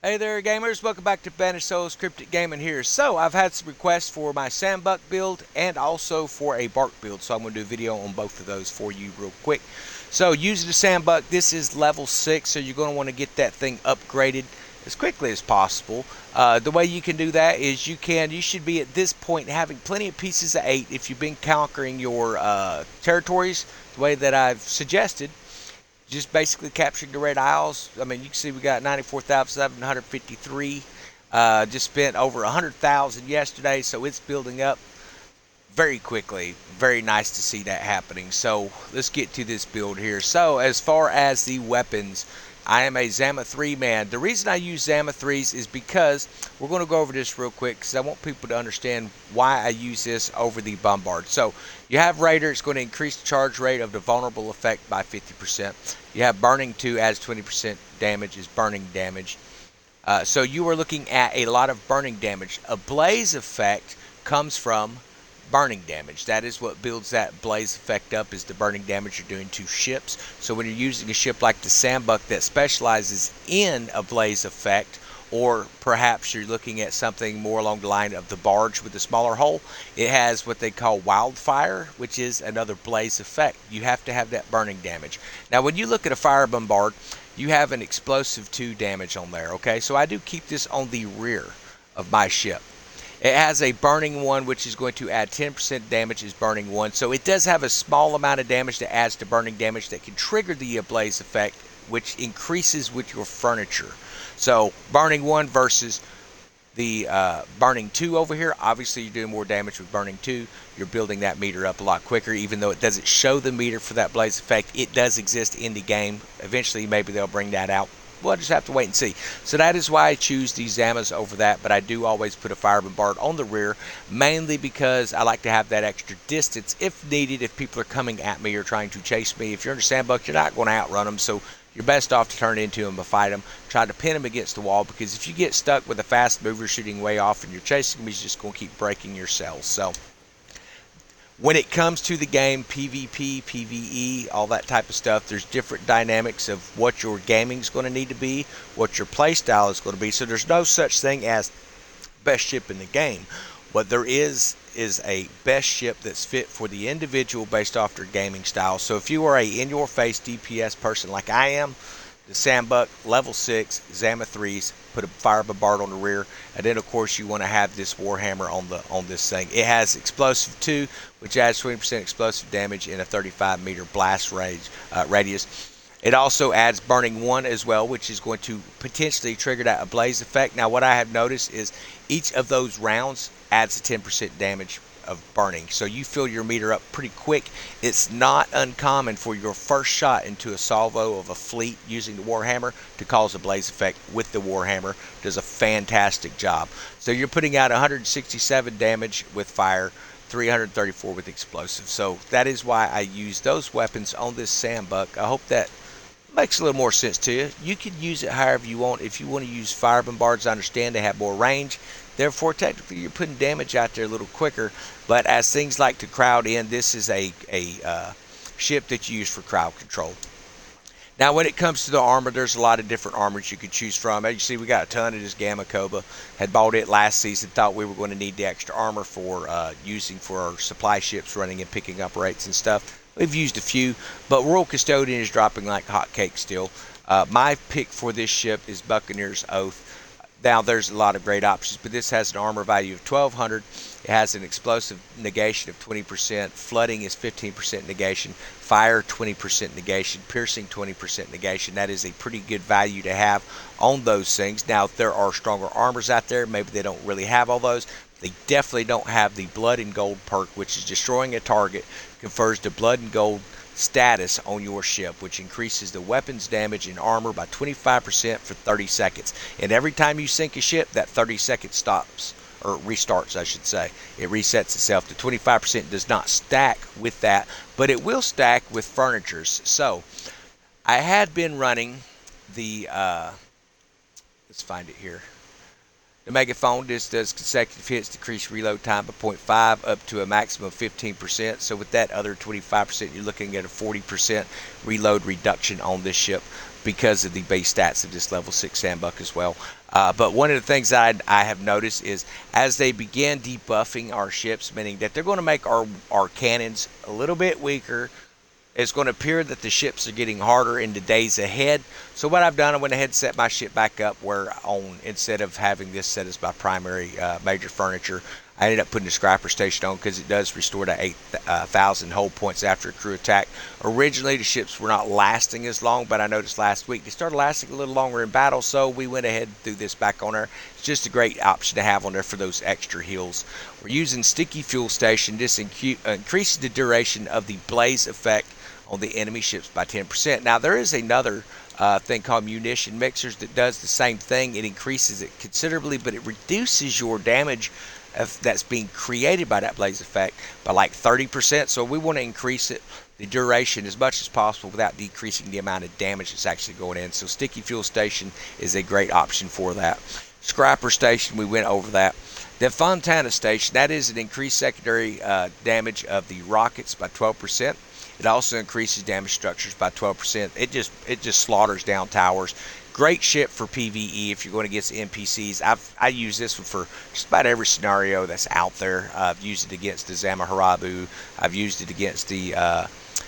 Hey there gamers, welcome back to Banished Souls Cryptic Gaming here. So I've had some requests for my Sambuck build and also for a bark build, so I'm going to do a video on both of those for you real quick. So using the Sambuck, this is level 6, so you're going to want to get that thing upgraded as quickly as possible. The way you can do that is you should be at this point having plenty of pieces of 8 if you've been conquering your territories the way that I've suggested. Just basically capturing the red isles. I mean, you can see we got 94,753. Just spent over 100,000 yesterday, so it's building up very quickly. Very nice to see that happening. So let's get to this build here. So as far as the weapons, I am a Zama 3 man. The reason I use Zama 3s is because we're going to go over this real quick because I want people to understand why I use this over the Bombard. So you have Raider, it's going to increase the charge rate of the vulnerable effect by 50%. You have Burning 2 adds 20% damage, is burning damage. So you are looking at a lot of burning damage. A blaze effect comes from burning damage. That is what builds that blaze effect up, is the burning damage you're doing to ships. So when you're using a ship like the Sambuck that specializes in a blaze effect, or perhaps you're looking at something more along the line of the barge with the smaller hull, it has what they call wildfire, which is another blaze effect. You have to have that burning damage. Now when you look at a fire bombard, you have an explosive 2 damage on there, okay? So I do keep this on the rear of my ship. It has a burning 1, which is going to add 10% damage, is burning 1. So it does have a small amount of damage that adds to burning damage that can trigger the blaze effect, which increases with your furniture. So burning 1 versus the burning 2 over here. Obviously you're doing more damage with burning 2. You're building that meter up a lot quicker, even though it doesn't show the meter for that blaze effect. It does exist in the game. Eventually maybe they'll bring that out. We'll just have to wait and see. So that is why I choose these Zamas over that, but I do always put a fire bombard on the rear, mainly because I like to have that extra distance if needed, if people are coming at me or trying to chase me. If you're in a Sambuck, you're not going to outrun them, so you're best off to turn into them and fight them. Try to pin them against the wall, because if you get stuck with a fast mover shooting way off and you're chasing them, he's just going to keep breaking your cells. So when it comes to the game, PvP, PvE, all that type of stuff, there's different dynamics of what your gaming is going to need to be, what your playstyle is going to be. So there's no such thing as best ship in the game. What there is a best ship that's fit for the individual based off their gaming style. So if you are a in-your-face DPS person like I am, the Sambuck, level 6, Zama 3s, put a fire bombard on the rear, and then of course you want to have this Warhammer on this thing. It has explosive 2, which adds 20% explosive damage in a 35-meter blast radius. It also adds burning 1 as well, which is going to potentially trigger that blaze effect. Now what I have noticed is each of those rounds adds a 10% damage of burning, so you fill your meter up pretty quick. It's not uncommon for your first shot into a salvo of a fleet using the Warhammer to cause a blaze effect with the Warhammer. Does a fantastic job. So you're putting out 167 damage with fire, 334 with explosive. So that is why I use those weapons on this Sambuck. I hope that makes a little more sense to you. You can use it however you want. If you want to use fire bombards, I understand they have more range. Therefore, technically, you're putting damage out there a little quicker. But as things like to crowd in, this is a ship that you use for crowd control. Now, when it comes to the armor, there's a lot of different armors you could choose from. As you see, we got a ton of this Gamma Cobra. Had bought it last season, thought we were going to need the extra armor for using for our supply ships running and picking up rates and stuff. We've used a few, but Royal Custodian is dropping like hotcakes still. My pick for this ship is Buccaneer's Oath. Now, there's a lot of great options, but this has an armor value of 1,200. It has an explosive negation of 20%. Flooding is 15% negation. Fire, 20% negation. Piercing, 20% negation. That is a pretty good value to have on those things. Now, there are stronger armors out there. Maybe they don't really have all those. They definitely don't have the Blood and Gold perk, which is destroying a target, confers the Blood and Gold status on your ship, which increases the weapons damage and armor by 25% for 30 seconds. And every time you sink a ship, that 30 seconds stops, or restarts, I should say. It resets itself. The 25% does not stack with that, but it will stack with furnitures. So I had been running the, let's find it here. The Megaphone, this does consecutive hits, decrease reload time by 0.5 up to a maximum of 15%. So with that other 25%, you're looking at a 40% reload reduction on this ship. because of the base stats of this level 6 Sambuck as well. But one of the things that I have noticed is as they begin debuffing our ships, meaning that they're going to make our cannons a little bit weaker, it's going to appear that the ships are getting harder in the days ahead. So what I've done, I went ahead and set my ship back up where instead of having this set as my primary major furniture, I ended up putting the scrapper station on because it does restore to 8,000 hull points after a crew attack. Originally, the ships were not lasting as long, but I noticed last week they started lasting a little longer in battle, so we went ahead and threw this back on there. It's just a great option to have on there for those extra heals. We're using sticky fuel station. This increases the duration of the blaze effect on the enemy ships by 10%. Now, there is another thing called munition mixers that does the same thing. It increases it considerably, but it reduces your damage that's being created by that blaze effect by like 30%. So we want to increase it, the duration, as much as possible without decreasing the amount of damage that's actually going in. So sticky fuel station is a great option for that. Scrapper station, we went over that. The Fontana station, that is an increased secondary damage of the rockets by 12%. It also increases damage structures by 12%. It just slaughters down towers. Great ship for PvE if you're going against NPCs. I use this one for just about every scenario that's out there. I've used it against the Zamaharabu. I've used it against the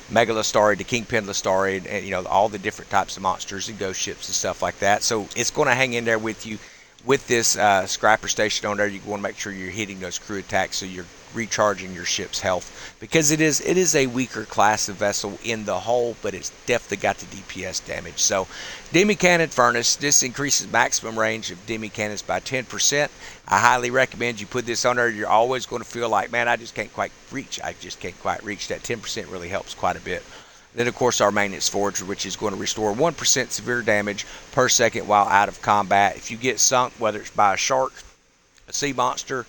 Megalostari, the Kingpin Lastari, and you know, all the different types of monsters and ghost ships and stuff like that. So it's going to hang in there with you. With this scrapper station on there, you want to make sure you're hitting those crew attacks so you're recharging your ship's health, because it is a weaker class of vessel in the hull, but it's definitely got the DPS damage. So demi cannon furnace, this increases maximum range of demi cannons by 10%. I highly recommend you put this on there. You're always going to feel like, man, I just can't quite reach that 10%. Really helps quite a bit. Then, of course, our maintenance forger, which is going to restore 1% severe damage per second while out of combat. If you get sunk, whether it's by a shark, a sea monster,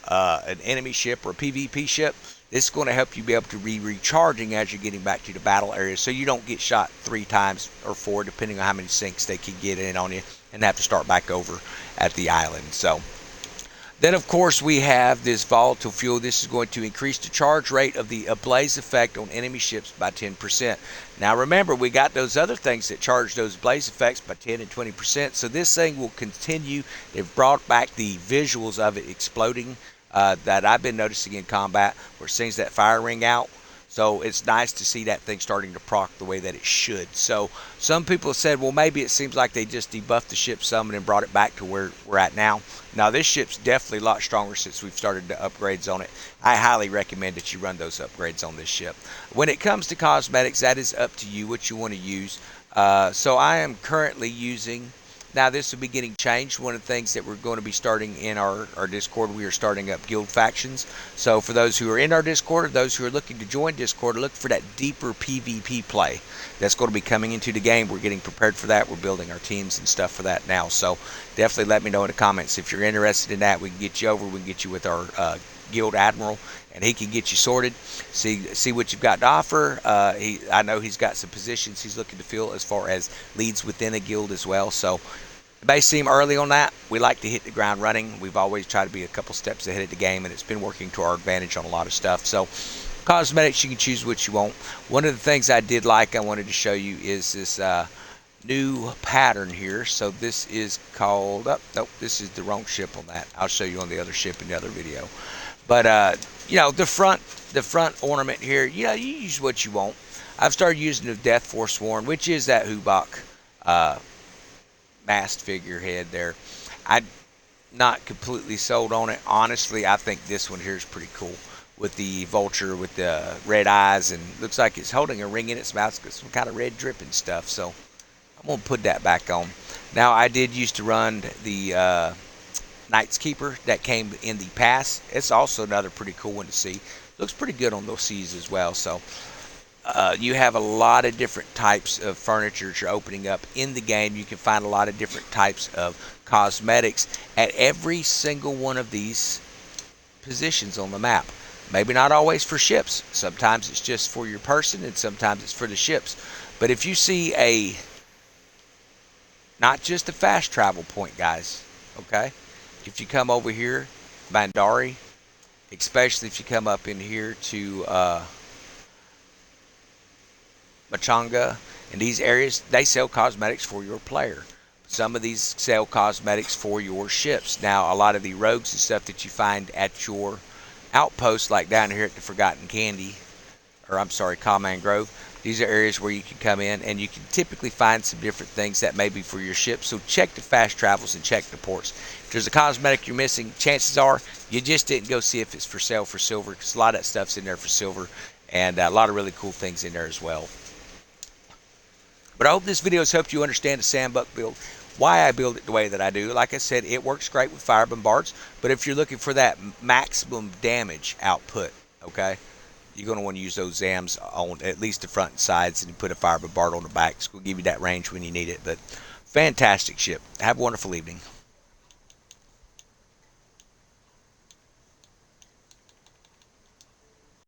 an enemy ship, or a PvP ship, this is going to help you be able to be recharging as you're getting back to the battle area, so you don't get shot 3 times or 4, depending on how many sinks they can get in on you, and have to start back over at the island. So then, of course, we have this volatile fuel. This is going to increase the charge rate of the blaze effect on enemy ships by 10%. Now, remember, we got those other things that charge those blaze effects by 10 and 20%. So this thing will continue. They've brought back the visuals of it exploding that I've been noticing in combat, where it sends that fire ring out. So it's nice to see that thing starting to proc the way that it should. So some people have said, well, maybe it seems like they just debuffed the ship some and then brought it back to where we're at now. Now, this ship's definitely a lot stronger since we've started the upgrades on it. I highly recommend that you run those upgrades on this ship. When it comes to cosmetics, that is up to you what you want to use. So I am currently using... Now, this will be getting changed. One of the things that we're going to be starting in our Discord, we are starting up guild factions. So for those who are in our Discord, or those who are looking to join Discord, look for that deeper PvP play that's going to be coming into the game. We're getting prepared for that. We're building our teams and stuff for that now. So definitely let me know in the comments if you're interested in that. We can get you over. We can get you with our guild admiral, and he can get you sorted. See what you've got to offer. I know he's got some positions he's looking to fill as far as leads within a guild as well. So it may seem early on that. We like to hit the ground running. We've always tried to be a couple steps ahead of the game, and it's been working to our advantage on a lot of stuff. So cosmetics, you can choose what you want. One of the things I did like, I wanted to show you, is this new pattern here. So this is called, nope, this is the wrong ship on that. I'll show you on the other ship in the other video. But you know, the front ornament here, you know, you use what you want. I've started using the Death Forsworn, which is that Hubak mast figurehead there. I'm not completely sold on it. Honestly, I think this one here is pretty cool, with the vulture with the red eyes, and looks like it's holding a ring in its mouth. It's got some kind of red dripping stuff. So I'm going to put that back on. Now, I did used to run the Knight's Keeper that came in the pass. It's also another pretty cool one to see. Looks pretty good on those seas as well. So you have a lot of different types of furniture that you're opening up in the game. You can find a lot of different types of cosmetics at every single one of these positions on the map. Maybe not always for ships. Sometimes it's just for your person, and sometimes it's for the ships. But if you see not just a fast travel point, guys, okay? If you come over here, Bandari, especially if you come up in here to Machanga, In these areas, they sell cosmetics for your player. Some of these sell cosmetics for your ships. Now, a lot of the rogues and stuff that you find at your outposts, like down here at the Forgotten Candy, or I'm sorry, Command Grove, these are areas where you can come in and you can typically find some different things that may be for your ship. So check the fast travels and check the ports. If there's a cosmetic you're missing, chances are you just didn't go see if it's for sale for silver, because a lot of that stuff's in there for silver, and a lot of really cool things in there as well. But I hope this video has helped you understand the Sambuck build, why I build it the way that I do. Like I said, it works great with fire bombards, but if you're looking for that maximum damage output, okay, you're going to want to use those Zams on at least the front and sides, and you put a fire bombard on the back. It's going to give you that range when you need it. But fantastic ship. Have a wonderful evening.